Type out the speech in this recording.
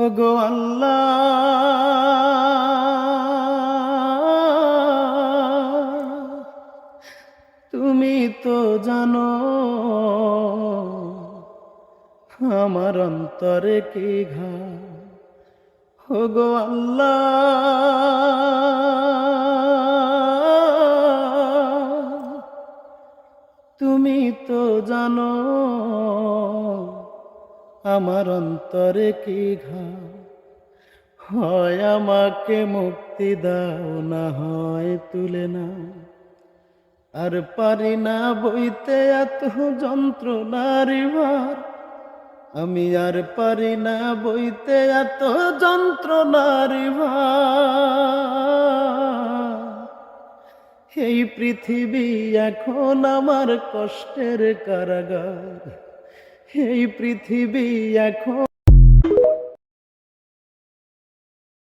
ওগো আল্লাহ, তুমি তো জানো আমার অন্তরে কি ঘা। ওগো আল্লাহ, তুমি তো জানো আমার অন্তরে কি ঘা। হয় আমাকে মুক্তি দাও, না হয় তুলে নাও। আর পারি না বইতে এত যন্ত্রণার ভার, আমি আর পারি না বইতে এত যন্ত্রণার ভার। এই পৃথিবী এখন আমার কষ্টের কারাগার, এই পৃথিবী এখন